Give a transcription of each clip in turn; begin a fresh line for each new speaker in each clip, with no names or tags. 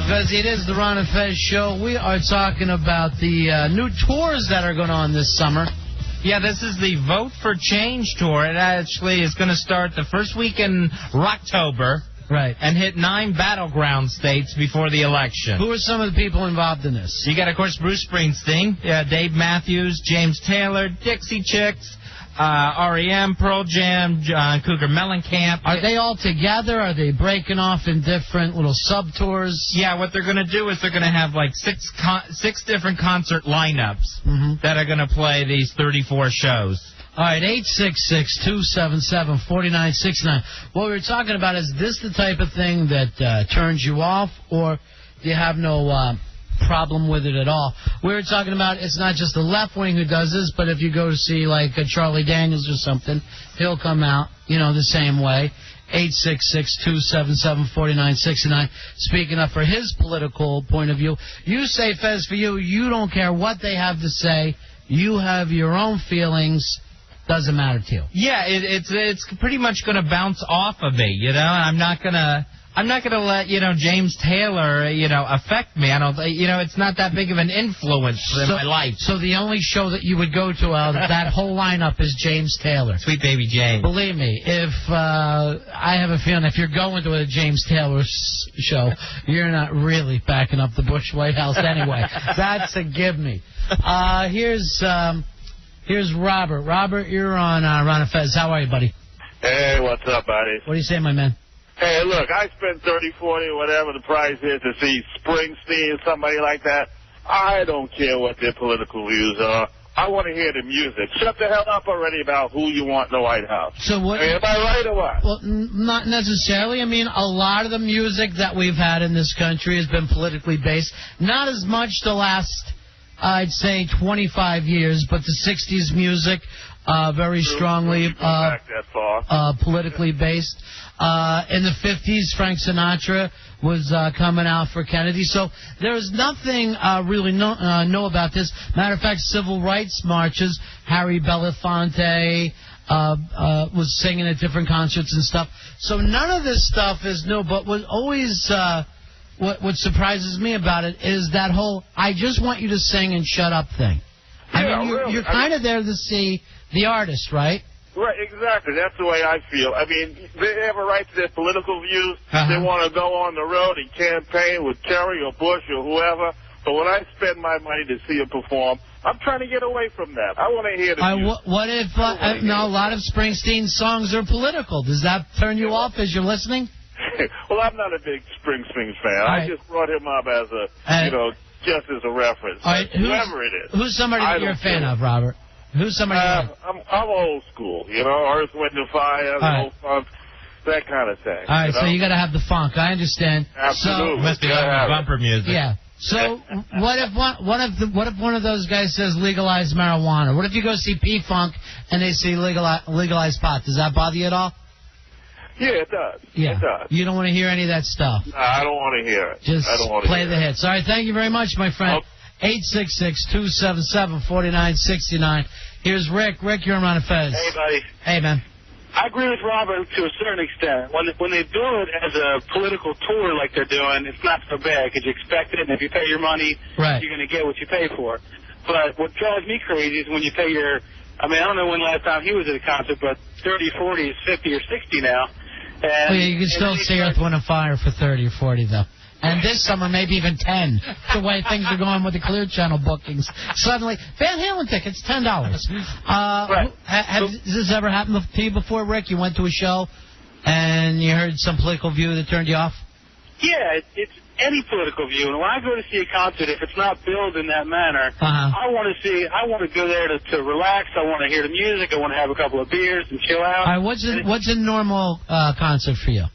Fezzy. It is the Ron and Fez show. We are talking about the new tours that are going on this summer.
Yeah, this is the Vote for Change tour. It actually is going to start the first week in Rocktober.
Right.
And hit 9 battleground states before the election.
Who are some of the people involved in this?
You got, of course, Bruce Springsteen, Dave Matthews, James Taylor, Dixie Chicks, R.E.M., Pearl Jam, John Cougar Mellencamp.
Are they all together? Are they breaking off in different little sub-tours?
Yeah, what they're going to do is they're going to have like six different concert lineups that are going to play these 34 shows.
All right, 866-277-4969. What we were talking about, is this the type of thing that turns you off, or do you have no problem with it at all? We were talking about it's not just the left wing who does this, but if you go to see like Charlie Daniels or something, he'll come out, the same way. 866-277-4969. Speaking up for his political point of view. You say, Fez, for you don't care what they have to say. You have your own feelings. Doesn't matter to you.
Yeah, it's pretty much going to bounce off of me, I'm not going to let, James Taylor, affect me. I don't, it's not that big of an influence in my life.
So the only show that you would go to that whole lineup is James Taylor.
Sweet baby James.
Believe me, if I have a feeling if you're going to a James Taylor show, you're not really backing up the Bush White House anyway. That's a give me. Here's Robert. Robert, you're on Ron and Fez. How are you, buddy?
Hey, what's up, buddy?
What do you say, my man?
Hey, look, I spend $30, $40, whatever the price is to see Springsteen, somebody like that. I don't care what their political views are. I want to hear the music. Shut the hell up already about who you want in the White House.
So what?
Am I right or what?
Well, not necessarily. I mean, a lot of the music that we've had in this country has been politically based. Not as much the last, I'd say, 25 years, but the 60s music, very strongly politically based. In the 50s, Frank Sinatra was coming out for Kennedy. So there's nothing really know about this. Matter of fact, civil rights marches, Harry Belafonte was singing at different concerts and stuff. So none of this stuff is new. But what always what surprises me about it is that whole I just want you to sing and shut up thing. I mean, you're kind of there to see the artist, right?
Right, exactly. That's the way I feel. I mean, they have a right to their political views. They want to go on the road and campaign with Kerry or Bush or whoever. But when I spend my money to see him perform, I'm trying to get away from that. I want to hear the music.
What if, a lot of Springsteen's songs are political. Does that turn you off as you're listening?
Well, I'm not a big Springsteen fan. I just brought him up as a, just as a reference. Whoever it is.
Who's somebody that you're a fan of, Robert? Who's somebody?
I'm old school, Earth, Wind, and Fire, old funk, that kind of thing.
All right, so you got to have the funk. I understand.
Absolutely.
So, must be like bumper music.
Yeah. So what if one of those guys says legalize marijuana? What if you go see P-Funk and they say legalize pot? Does that bother you at all?
Yeah, it does.
Yeah.
It does.
You don't want to hear any of that stuff.
No, I don't want to hear it.
Just
I don't want to
play the hits. All right, thank you very much, my friend. 866-277-4969. Here's Rick. Rick, you're on Ron and Fez.
Hey, buddy.
Hey, man.
I agree with Robert to a certain extent. When they do it as a political tour like they're doing, it's not so bad because you expect it, and if you pay your money, you're going to get what you pay for. But what drives me crazy is when you pay your, I don't know when the last time he was at a concert, but 30, 40 is 50 or 60 now. And,
you can still see Earth, Wind, and Fire for 30 or 40, though. And this summer, maybe even 10, the way things are going with the Clear Channel bookings. Suddenly, Van Halen tickets, $10. Has this ever happened to you before, Rick? You went to a show and you heard some political view that turned you off?
Yeah, it's any political view. And when I go to see a concert, if it's not billed in that manner, I want to go there to relax. I want to hear the music. I want to have a couple of beers and chill out.
All right, what's a normal concert for you?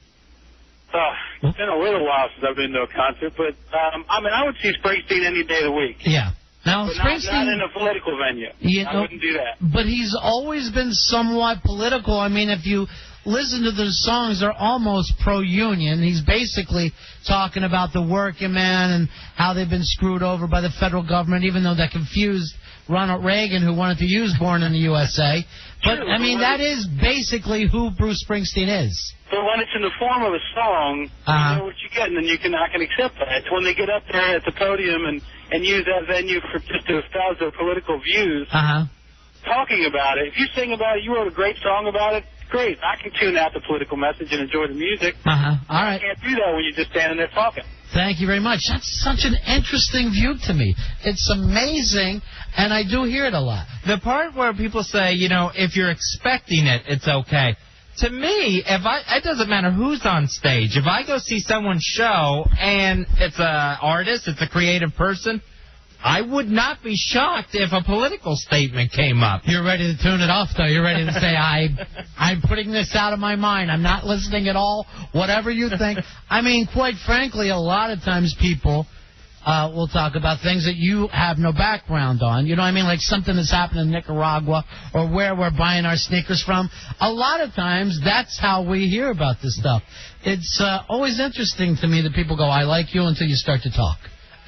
It's been a little while since I've been to a concert, but I would see Springsteen any day of the week.
Yeah. Now,
but
Springsteen,
not in a political venue. I wouldn't do that.
But he's always been somewhat political. I mean, if you listen to the songs, they're almost pro-union. He's basically talking about the working man and how they've been screwed over by the federal government, even though that confused Ronald Reagan, who wanted to use Born in the USA. But, that is basically who Bruce Springsteen is.
But when it's in the form of a song, you know what you get, and then I can accept that. It's when they get up there at the podium and use that venue for just to espouse their political views, talking about it. If you sing about it, you wrote a great song about it, great. I can tune out the political message and enjoy the music.
All right.
You can't do that when you're just standing there talking.
Thank you very much. That's such an interesting view to me. It's amazing, and I do hear it a lot.
The part where people say, you know, if you're expecting it, it's okay. To me, it doesn't matter who's on stage. If I go see someone's show and it's an artist, it's a creative person, I would not be shocked if a political statement came up.
You're ready to tune it off, though. You're ready to say, I'm putting this out of my mind. I'm not listening at all, whatever you think. I mean, quite frankly, a lot of times people will talk about things that you have no background on. You know what I mean? Like something that's happened in Nicaragua or where we're buying our sneakers from. A lot of times, that's how we hear about this stuff. It's always interesting to me that people go, I like you until you start to talk.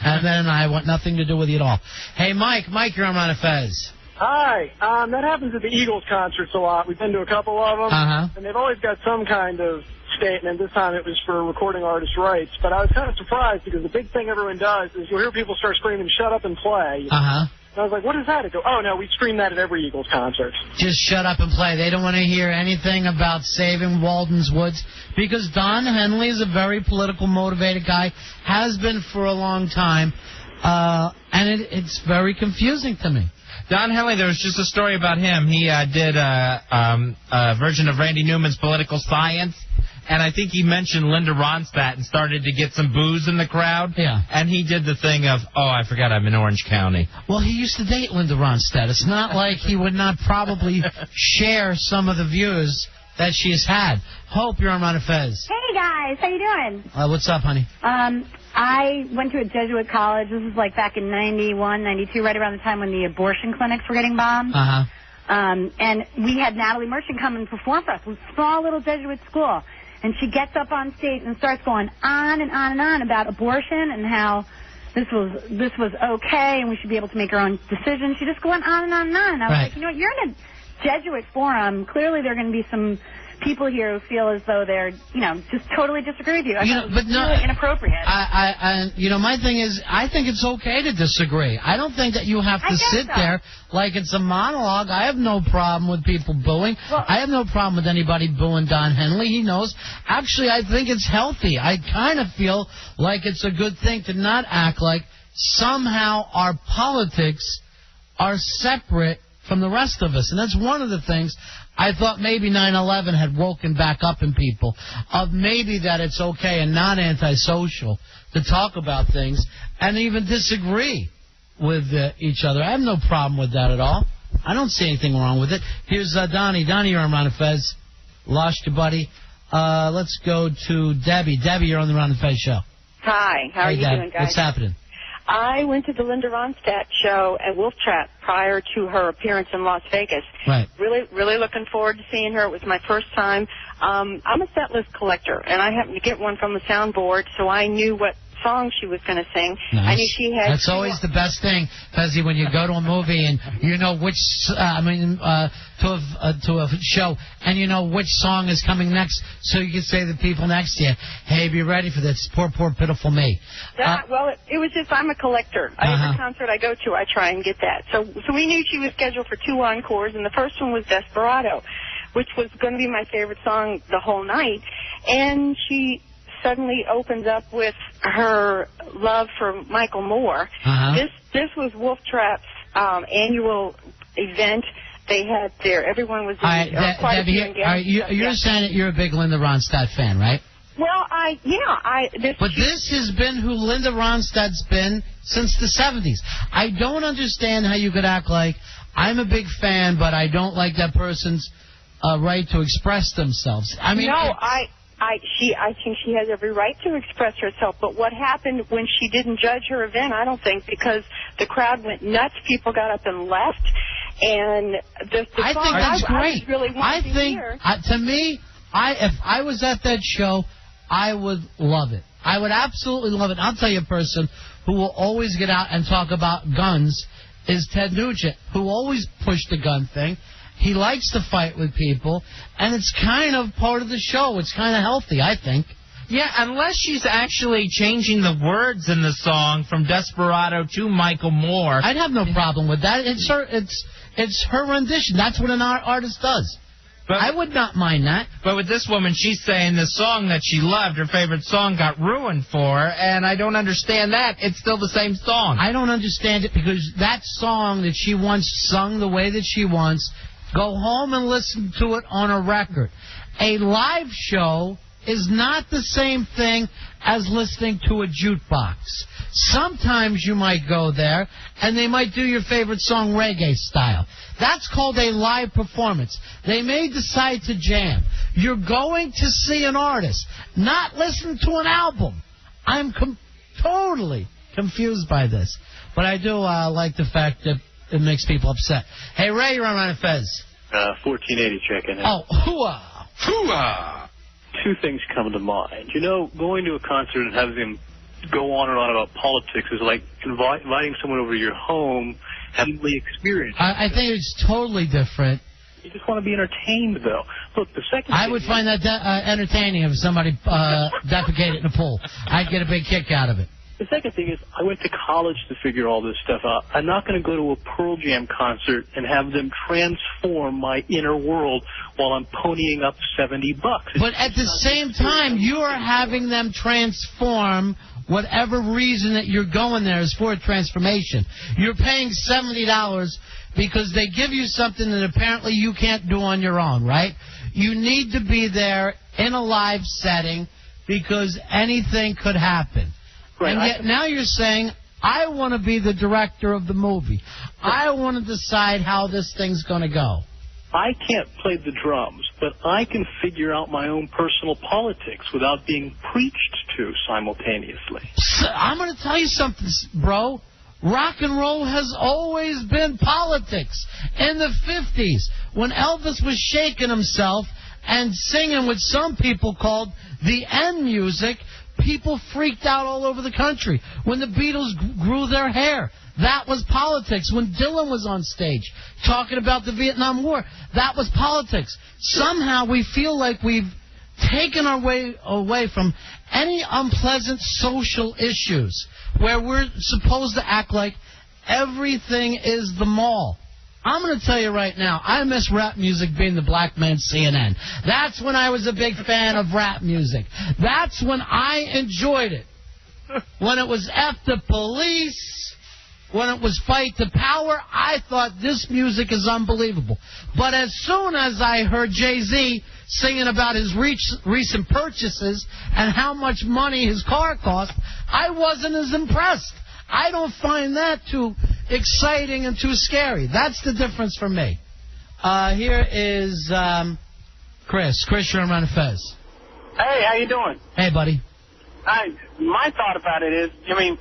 And then I want nothing to do with you at all. Hey, Mike, you're on Ron and Fez.
Hi. That happens at the Eagles concerts a lot. We've been to a couple of them, and they've always got some kind of statement. This time it was for recording artist rights. But I was kind of surprised because the big thing everyone does is you'll hear people start screaming, shut up and play. And I was like, what is that? I go, oh, no, we scream that at every Eagles concert.
Just shut up and play. They don't want to hear anything about saving Walden's Woods because Don Henley is a very political motivated guy, has been for a long time, and it's very confusing to me.
Don Henley, there was just a story about him. He did a version of Randy Newman's Political Science, and I think he mentioned Linda Ronstadt and started to get some booze in the crowd.
Yeah.
And he did the thing of, oh, I forgot I'm in Orange County.
Well, he used to date Linda Ronstadt. It's not like he would not probably share some of the views that she's had. Hope, you're on Ron and Fez.
Hey, guys. How you doing?
What's up, honey?
I went to a Jesuit college. This was like back in 91, 92, right around the time when the abortion clinics were getting bombed. And we had Natalie Merchant come and perform for us. It was a small little Jesuit school. And she gets up on stage and starts going on and on and on about abortion and how this was okay and we should be able to make our own decisions. She just going on and on and on. And I was like, you know what, you're in a Jesuit forum. Clearly there are going to be some people here who feel as though they're, you know, just totally disagree with you. I thought it was really inappropriate.
You know, my thing is, I think it's okay to disagree. I don't think that you have to sit there like it's a monologue. I have no problem with people booing. Well, I have no problem with anybody booing Don Henley. He knows. Actually, I think it's healthy. I kind of feel like it's a good thing to not act like somehow our politics are separate from the rest of us. And that's one of the things I thought maybe 9/11 had woken back up in people, of maybe that it's okay and not antisocial to talk about things and even disagree with each other. I have no problem with that at all. I don't see anything wrong with it. Here's Donnie. Donnie, you're on Ron and Fez. Lost you, buddy. Let's go to Debbie. Debbie, you're on the Ron and Fez show.
Hi. How are you doing, guys?
What's happening?
I went to the Linda Ronstadt show at Wolf Trap prior to her appearance in Las Vegas.
Right.
Really looking forward to seeing her. It was my first time. I'm a set list collector, and I happened to get one from the soundboard, so I knew what song she was going to sing.
Nice.
I knew she had.
That's always the best thing, Fezzy, when you go to a movie and you know which, to a show, and you know which song is coming next, so you can say to the people next to you, hey, be ready for this. Poor, pitiful me.
Well, it was just, I'm a collector. Every concert I go to, I try and get that. So we knew she was scheduled for 2 encores, and the first one was Desperado, which was going to be my favorite song the whole night, and she suddenly opens up with her love for Michael Moore. This was Wolf Trap's annual event. They had everyone was in
Debbie, you're saying that you're a big Linda Ronstadt fan, right?
Well,
this has been who Linda Ronstadt's been since the 70s. I don't understand how you could act like I'm a big fan, but I don't like that person's right to express themselves. I mean,
I think she has every right to express herself, but what happened when she didn't judge her event, I don't think, because the crowd went nuts, people got up and left, and the
I
song
think that's great.
I really wanted to hear.
To me, if I was at that show, I would love it. I would absolutely love it. I'll tell you a person who will always get out and talk about guns is Ted Nugent, who always pushed the gun thing. He likes to fight with people, and it's kind of part of the show. It's kind of healthy, I think.
Yeah, unless she's actually changing the words in the song from Desperado to Michael Moore.
I'd have no problem with that. It's her rendition. That's what an artist does. But I would not mind that.
But with this woman, she's saying the song that she loved, her favorite song, got ruined for her, and I don't understand that. It's still the same song.
I don't understand it because that song that she once sung the way that she wants, go home and listen to it on a record. A live show is not the same thing as listening to a jukebox. Sometimes you might go there, and they might do your favorite song reggae style. That's called a live performance. They may decide to jam. You're going to see an artist, not listen to an album. I'm totally confused by this. But I do like the fact that it makes people upset. Hey, Ray, you're on Ron and Fez.
1480 checking in.
Oh, hooah!
Hooah!
Two things come to mind. You know, going to a concert and having them go on and on about politics is like inviting someone over to your home, having the experience.
I think it's totally different.
You just want to be entertained, though. Look, the second
I would find that entertaining if somebody defecated in a pool. I'd get a big kick out of it.
The second thing is, I went to college to figure all this stuff out. I'm not going to go to a Pearl Jam concert and have them transform my inner world while I'm ponying up $70.
But at the same time, you are having them transform whatever reason that you're going there is for a transformation. You're paying $70 because they give you something that apparently you can't do on your own, right? You need to be there in a live setting because anything could happen. Right. And yet now you're saying, I want to be the director of the movie. I want to decide how this thing's going to go.
I can't play the drums, but I can figure out my own personal politics without being preached to simultaneously.
I'm going to tell you something, bro. Rock and roll has always been politics. In the 50s, when Elvis was shaking himself and singing what some people called the N music, people freaked out all over the country. When the Beatles grew their hair, that was politics. When Dylan was on stage talking about the Vietnam War, that was politics. Somehow we feel like we've taken our way away from any unpleasant social issues where we're supposed to act like everything is the mall. I'm going to tell you right now, I miss rap music being the black man's CNN. That's when I was a big fan of rap music. That's when I enjoyed it. When it was F the Police, when it was Fight the Power, I thought this music is unbelievable. But as soon as I heard Jay-Z singing about his recent purchases and how much money his car cost, I wasn't as impressed. I don't find that too exciting and too scary. That's the difference for me. Here is Chris. Chris, you're on Ron and Fez.
Hey, how you doing?
Hey, buddy.
My thought about it is, I mean,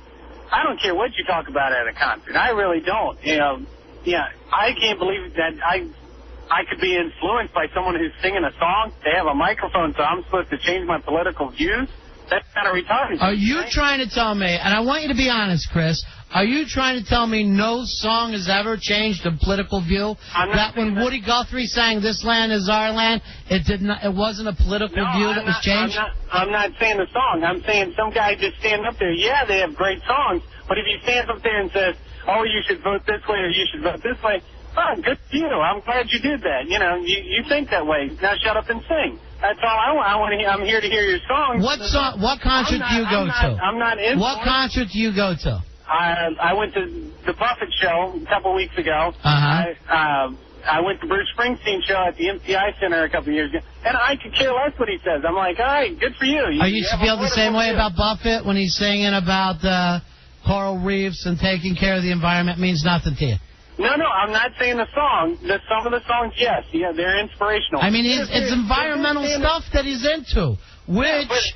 I don't care what you talk about at a concert. I really don't. You know, yeah, I can't believe that I could be influenced by someone who's singing a song. They have a microphone, so I'm supposed to change my political views. That's kind of retarded.
Are you trying to tell me, and I want you to be honest, Chris, are you trying to tell me no song has ever changed a political view? That when Woody Guthrie sang "This Land Is Our Land," it wasn't a political view that was changed?
I'm not saying the song. I'm saying some guy just stand up there. Yeah, they have great songs, but if he stands up there and says, "Oh, you should vote this way or you should vote this way," oh, good for you. I'm glad you did that. You know, you think that way. Now shut up and sing. That's all I want to hear. I'm here to hear your songs.
What concert do you go to?
I'm not in.
What concert do you go to?
I went to the Buffett show a couple weeks ago. I went to Bruce Springsteen's show at the MCI Center a couple years ago, and I could care less what he says. I'm like, all right, good for you.
You feel the same way about Buffett when he's singing about coral reefs and taking care of the environment means nothing to you?
No, I'm not saying the song. Some of the songs, yes. Yeah, they're inspirational.
I mean, it's environmental stuff that he's into, which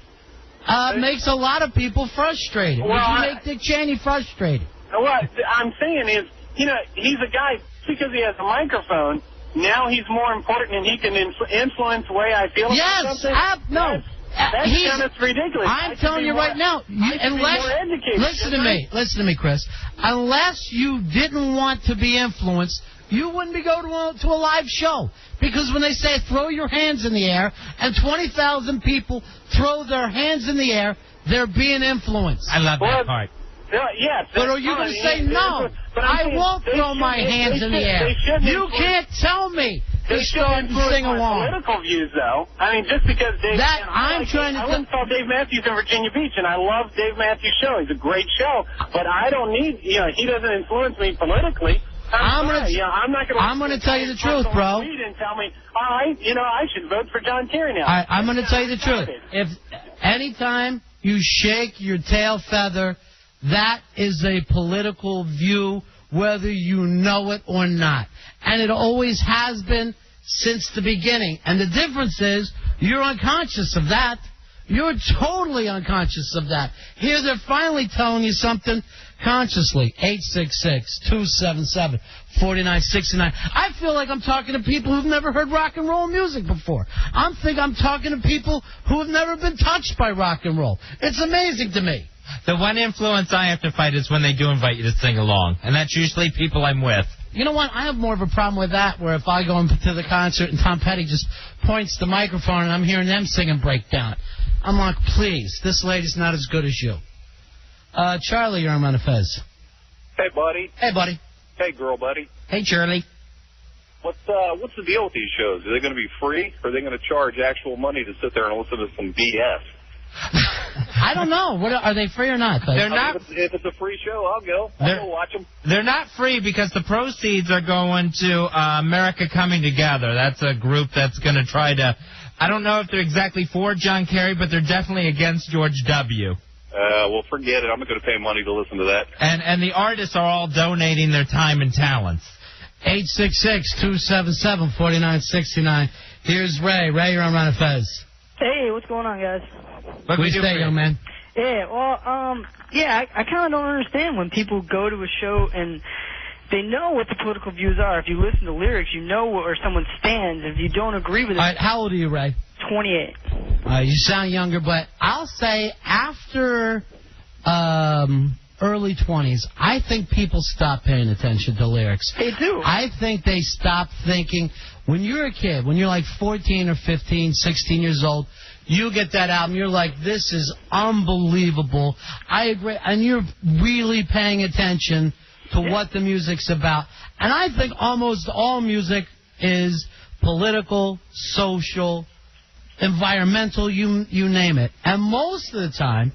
makes a lot of people frustrated.
Well,
you make Dick Cheney frustrated.
What I'm saying is, you know, he's a guy, because he has a microphone, now he's more important and he can influence the way I feel about something.
No.
That's ridiculous.
I'm telling you right now, listen to me, Chris. Unless you didn't want to be influenced, you wouldn't be going to a live show. Because when they say throw your hands in the air, and 20,000 people throw their hands in the air, they're being influenced.
I love that part.
Yes.
But are you going to say no? I won't throw my hands in the air. You can't tell me to start and sing along.
Political views, though. I mean, just because Dave... I went and saw Dave Matthews in Virginia Beach, and I love Dave Matthews' show. He's a great show. But I don't need... he doesn't influence me politically. I'm going to
tell you the truth, bro.
And tell me, all right, I should vote for John Kerry now.
I'm going to tell you the truth. If anytime you shake your tail feather, that is a political view, whether you know it or not. And it always has been since the beginning. And the difference is you're unconscious of that. You're totally unconscious of that. Here they're finally telling you something consciously. 866-277-4969. I feel like I'm talking to people who've never heard rock and roll music before. I'm talking to people who have never been touched by rock and roll. It's amazing to me.
The one influence I have to fight is when they do invite you to sing along, and that's usually people I'm with.
You know what? I have more of a problem with that, where if I go to the concert and Tom Petty just points the microphone and I'm hearing them singing breakdown, I'm like, please, this lady's not as good as you. Charlie, you're on Fez.
Hey, buddy.
Hey, buddy.
Hey, girl, buddy.
Hey, Charlie.
What's the deal with these shows? Are they going to be free, or are they going to charge actual money to sit there and listen to some BS?
I don't know. Are they free or not?
They're not.
If it's a free show, I'll go. I'll go watch them.
They're not free because the proceeds are going to America Coming Together. That's a group that's going to try to... I don't know if they're exactly for John Kerry, but they're definitely against George W.
Well, forget it. I'm not going to pay money to listen to that.
And the artists are all donating their time and talents.
866-277-4969. Here's Ray. Ray, you're on Fez.
Hey, what's going on, guys?
What do you say,
young man?
Yeah, well, I kind of don't understand when people go to a show and they know what the political views are. If you listen to lyrics, you know where someone stands. If you don't agree with it...
All right, how old are you, Ray?
28.
You sound younger, but I'll say after early 20s, I think people stop paying attention to lyrics.
They do.
I think they stop thinking... When you're a kid, when you're like 14 or 15, 16 years old, you get that album, you're like, this is unbelievable. I agree. And you're really paying attention to what the music's about. And I think almost all music is political, social, environmental, you name it. And most of the time,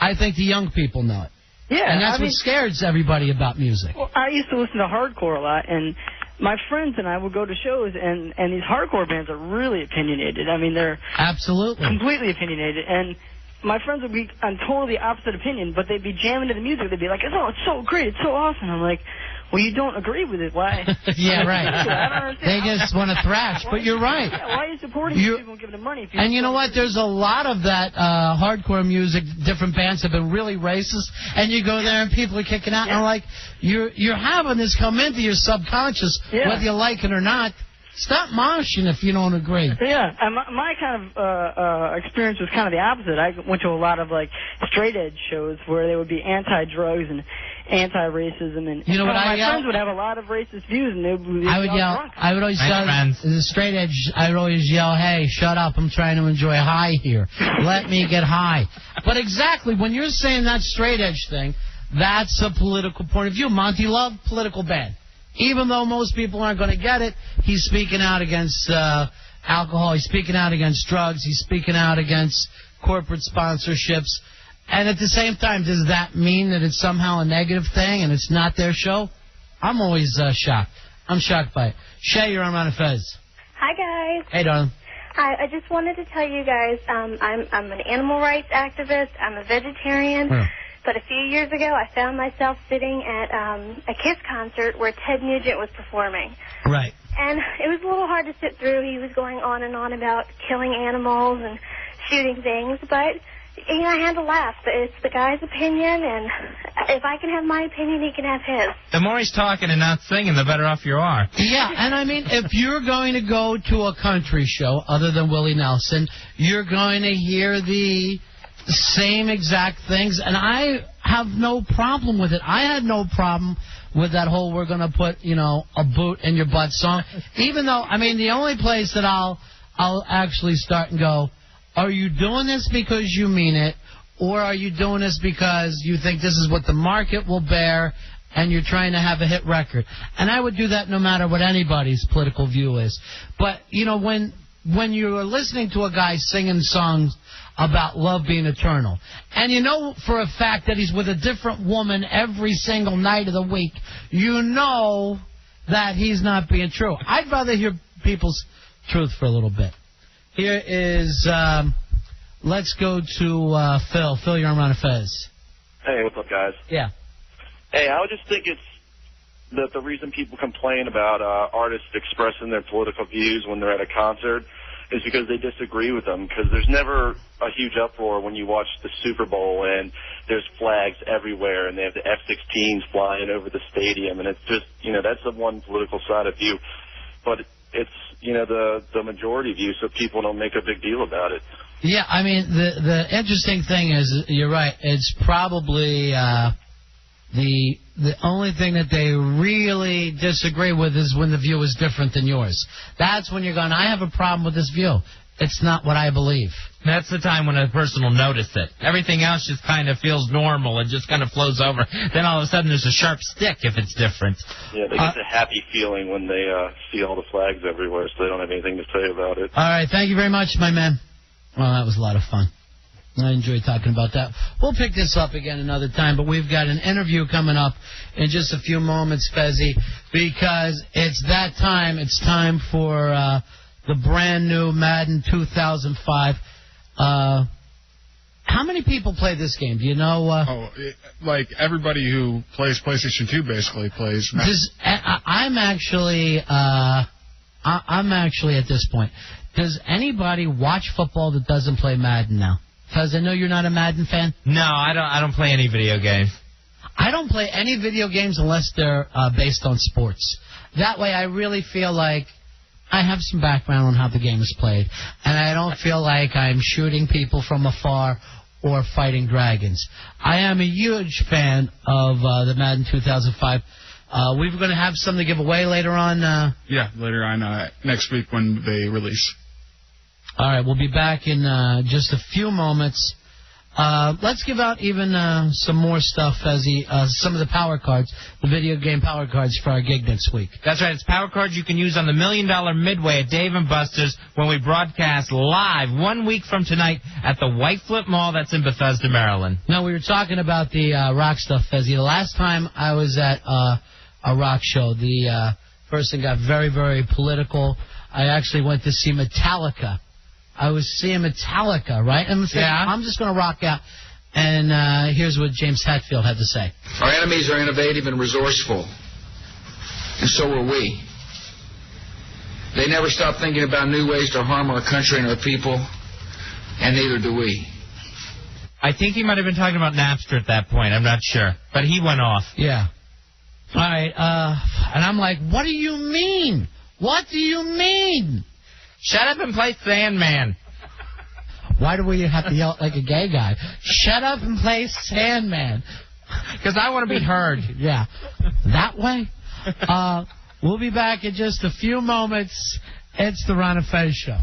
I think the young people know it.
Yeah.
And that's what scares everybody about music.
Well, I used to listen to hardcore a lot, and my friends and I would go to shows, and these hardcore bands are really opinionated. I mean, they're
absolutely
completely opinionated. And my friends would be on totally opposite opinion, but they'd be jamming to the music. They'd be like, "Oh, it's so great, it's so awesome." I'm like, well, you don't agree with it. Why?
Yeah, right.
I don't understand.
They just want to thrash, but you're right.
Yeah, why are you supporting these people and giving them money?
And you know what? There's a lot of that hardcore music. Different bands have been really racist, and you go there and people are kicking out, and I'm like, you're having this come into your subconscious, whether you like it or not. Stop moshing if you don't agree.
Yeah, and my kind of experience was kind of the opposite. I went to a lot of like straight edge shows where they would be anti-drugs and anti-racism, and
you know what
my friends would have a lot of racist views, and they would be
I would yell.
drunk.
I would always yell. As a straight edge, I would always yell, "Hey, shut up! I'm trying to enjoy high here. Let me get high." But exactly when you're saying that straight edge thing, that's a political point of view. Monty Love, political band. Even though most people aren't going to get it, he's speaking out against alcohol. He's speaking out against drugs. He's speaking out against corporate sponsorships. And at the same time, does that mean that it's somehow a negative thing and it's not their show? I'm always shocked. I'm shocked by it. Shay, you're on Fez.
Hi, guys.
Hey, darling.
Hi, I just wanted to tell you guys I'm an animal rights activist. I'm a vegetarian.
Yeah.
But a few years ago, I found myself sitting at a KISS concert where Ted Nugent was performing.
Right.
And it was a little hard to sit through. He was going on and on about killing animals and shooting things. But, you know, I had to laugh. But it's the guy's opinion, and if I can have my opinion, he can have his.
The more he's talking and not singing, the better off you are.
Yeah, and I mean, if you're going to go to a country show other than Willie Nelson, you're going to hear the same exact things. And I have no problem with it. I had no problem with that whole we're going to put, a boot in your butt song. Even though, the only place that I'll actually start and go, are you doing this because you mean it, or are you doing this because you think this is what the market will bear and you're trying to have a hit record? And I would do that no matter what anybody's political view is. But, when you're listening to a guy singing songs about love being eternal, and you know for a fact that he's with a different woman every single night of the week, you know that he's not being true. I'd rather hear people's truth for a little bit. Here is, let's go to Phil. Phil, you're on Ron and Fez.
Hey, what's up, guys?
Yeah.
Hey, I would just think it's that the reason people complain about artists expressing their political views when they're at a concert is because they disagree with them, because there's never a huge uproar when you watch the Super Bowl and there's flags everywhere and they have the F-16s flying over the stadium, and it's just, that's the one political side of view. But it's, the majority view, so people don't make a big deal about it.
Yeah, the interesting thing is, you're right, it's probably the only thing that they really disagree with is when the view is different than yours. That's when you're going, I have a problem with this view. It's not what I believe.
That's the time when a person will notice it. Everything else just kind of feels normal and just kind of flows over. Then all of a sudden there's a sharp stick if it's different.
Yeah, they get a happy feeling when they see all the flags everywhere, so they don't have anything to say about it.
All right, thank you very much, my man. Well, that was a lot of fun. I enjoyed talking about that. We'll pick this up again another time, but we've got an interview coming up in just a few moments, Fezzi, because it's that time. It's time for the brand new Madden 2005. How many people play this game? Do you know?
Like everybody who plays PlayStation 2 basically plays Madden.
I'm actually at this point. Does anybody watch football that doesn't play Madden now? Because I know you're not a Madden fan.
No, I don't play any video games.
I don't play any video games unless they're based on sports. That way I really feel like I have some background on how the game is played, and I don't feel like I'm shooting people from afar or fighting dragons. I am a huge fan of the Madden 2005. We're going to have something to give away later on.
Yeah, later on next week when they release.
All right, we'll be back in just a few moments. Let's give out even some more stuff as some of the power cards, the video game power cards for our gig next week.
That's right. It's power cards you can use on the $1 Million Midway at Dave & Buster's when we broadcast live 1 week from tonight at the White Flip Mall. That's in Bethesda, Maryland.
No, we were talking about the rock stuff, Fezzi. The last time I was at a rock show, the person got very, very political. I actually went to see Metallica. I was seeing Metallica, right? And I'm just going to rock out. And here's what James Hetfield had to say.
Our enemies are innovative and resourceful, and so are we. They never stop thinking about new ways to harm our country and our people, and neither do we.
I think he might have been talking about Napster at that point. I'm not sure. But he went off.
Yeah. All right. And I'm like, what do you mean? What do you mean?
Shut up and play Sandman.
Why do we have to yell like a gay guy? Shut up and play Sandman.
Because I want to be heard.
Yeah. That way? We'll be back in just a few moments. It's the Ron and Fez Show.